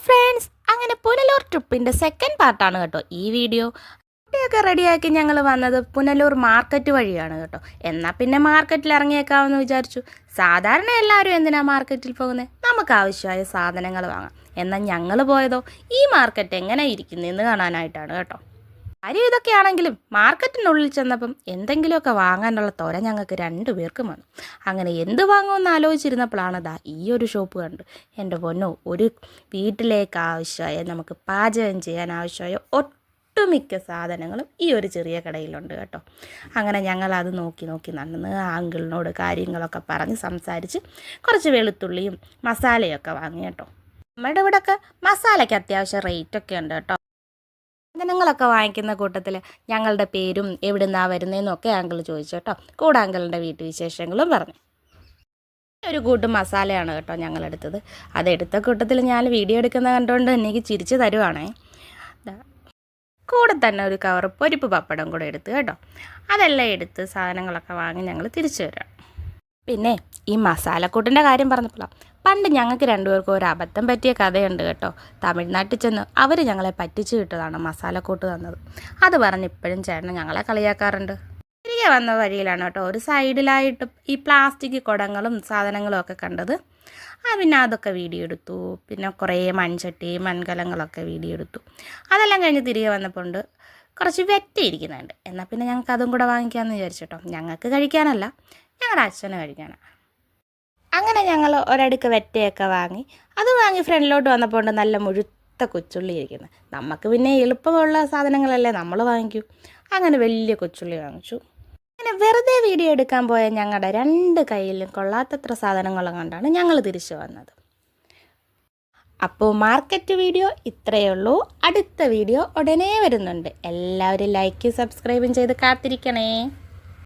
Friends, അങ്ങനെ Punalur ട്രിപ്പിൻ്റെ second പാർട്ടാണ് കേട്ടോ ഈ വീഡിയോ. കുട്ടിയൊക്കെ റെഡിയാക്കി ഞങ്ങൾ വന്നത് പുനലൂർ മാർക്കറ്റ് വഴിയാണ് കേട്ടോ. എന്നാൽ പിന്നെ മാർക്കറ്റിൽ ഇറങ്ങിയേക്കാമെന്ന് വിചാരിച്ചു. സാധാരണ എല്ലാവരും എന്തിനാ മാർക്കറ്റിൽ പോകുന്നത്? നമുക്ക് ആവശ്യമായ സാധനങ്ങൾ വാങ്ങാം. എന്നാൽ ഞങ്ങൾ പോയതോ ഈ മാർക്കറ്റ് എങ്ങനെ ഇരിക്കുന്നതെന്ന് കാണാനായിട്ടാണ് കേട്ടോ. കാര്യം ഇതൊക്കെയാണെങ്കിലും മാർക്കറ്റിനുള്ളിൽ ചെന്നപ്പം എന്തെങ്കിലുമൊക്കെ വാങ്ങാനുള്ള ത്വര ഞങ്ങൾക്ക് രണ്ടുപേർക്കും വന്നു. അങ്ങനെ എന്ത് വാങ്ങുമെന്ന് ആലോചിച്ചിരുന്നപ്പോഴാണ് ഈ ഒരു ഷോപ്പ് കണ്ട്. എൻ്റെ പൊന്നോ, ഒരു വീട്ടിലേക്ക് ആവശ്യമായ, നമുക്ക് പാചകം ചെയ്യാൻ ആവശ്യമായ ഒട്ടുമിക്ക സാധനങ്ങളും ഈ ഒരു ചെറിയ കടയിലുണ്ട് കേട്ടോ. അങ്ങനെ ഞങ്ങളത് നോക്കി നടന്ന് ആ അങ്കിളിനോട് കാര്യങ്ങളൊക്കെ പറഞ്ഞ് സംസാരിച്ച് കുറച്ച് വെളുത്തുള്ളിയും മസാലയൊക്കെ വാങ്ങി കേട്ടോ. നമ്മുടെ ഇവിടെയൊക്കെ മസാലയ്ക്ക് അത്യാവശ്യം റേറ്റൊക്കെ ഉണ്ട് കേട്ടോ. സാധനങ്ങളൊക്കെ വാങ്ങിക്കുന്ന കൂട്ടത്തിൽ ഞങ്ങളുടെ പേരും എവിടുന്നാണ് വരുന്നതെന്നൊക്കെ അങ്കിൾ ചോദിച്ചു കേട്ടോ. കൂടെ അങ്കിളിൻ്റെ വീട്ടുവിശേഷങ്ങളും പറഞ്ഞു. ഒരു കൂട്ടം മസാലയാണ് കേട്ടോ ഞങ്ങളെടുത്തത്. അതെടുത്ത കൂട്ടത്തിൽ ഞാൻ വീഡിയോ എടുക്കുന്ന കണ്ടുകൊണ്ട് എനിക്ക് ചിരിച്ചു തരുവാണേ. കൂടെ തന്നെ ഒരു കവർ പൊരിപ്പ് പപ്പടം കൂടെ എടുത്ത് കേട്ടോ. അതെല്ലാം എടുത്ത് സാധനങ്ങളൊക്കെ വാങ്ങി ഞങ്ങൾ തിരിച്ചു വരാം. പിന്നെ ഈ മസാലക്കൂട്ടിൻ്റെ കാര്യം പറഞ്ഞപ്പോഴാണ്, പണ്ട് ഞങ്ങൾക്ക് രണ്ടുപേർക്കും ഒരു അബദ്ധം പറ്റിയ കഥയുണ്ട് കേട്ടോ. തമിഴ്നാട്ടിൽ ചെന്ന് അവർ ഞങ്ങളെ പറ്റിച്ചു കിട്ടതാണ് മസാലക്കൂട്ട് തന്നത്. അത് പറഞ്ഞ് ഇപ്പോഴും ചേട്ടൻ ഞങ്ങളെ കളിയാക്കാറുണ്ട്. തിരികെ വന്ന വഴിയിലാണ് കേട്ടോ ഒരു സൈഡിലായിട്ട് ഈ പ്ലാസ്റ്റിക് കുടങ്ങളും സാധനങ്ങളും ഒക്കെ കണ്ടത്. പിന്നെ അതൊക്കെ വീഡിയോ എടുത്തു. പിന്നെ കുറേ മൺചട്ടി മൺകലങ്ങളൊക്കെ വീഡിയോ എടുത്തു. അതെല്ലാം കഴിഞ്ഞ് തിരികെ വന്നപ്പോൾ ഉണ്ട് കുറച്ച് വെറ്റിയിരിക്കുന്നുണ്ട്. എന്നാൽ പിന്നെ ഞങ്ങൾക്ക് അതും കൂടെ വാങ്ങിക്കാമെന്ന് വിചാരിച്ചിട്ടോ. ഞങ്ങൾക്ക് കഴിക്കാനല്ല, ഞങ്ങളുടെ അച്ഛന് കഴിക്കാനാണ്. അങ്ങനെ ഞങ്ങൾ ഒരടുക്ക് വെറ്റയൊക്കെ വാങ്ങി. അത് വാങ്ങി ഫ്രണ്ടിലോട്ട് വന്നപ്പോൾ ഉണ്ട് നല്ല മുഴുത്ത കൊച്ചുള്ളി ഇരിക്കുന്നത്. നമുക്ക് പിന്നെ എളുപ്പമുള്ള സാധനങ്ങളല്ലേ നമ്മൾ വാങ്ങിക്കൂ. അങ്ങനെ വലിയ കൊച്ചുള്ളി വാങ്ങിച്ചു. അങ്ങനെ വെറുതെ വീഡിയോ എടുക്കാൻ പോയ ഞങ്ങളുടെ രണ്ട് കയ്യിലും കൊള്ളാത്തത്ര സാധനങ്ങളും കൊണ്ടാണ് ഞങ്ങൾ തിരിച്ചു വന്നത്. അപ്പോൾ മാർക്കറ്റ് വീഡിയോ ഇത്രയേ ഉള്ളൂ. അടുത്ത വീഡിയോ ഉടനെ വരുന്നുണ്ട്. എല്ലാവരും ലൈക്കും സബ്സ്ക്രൈബും ചെയ്ത് കാത്തിരിക്കണേ.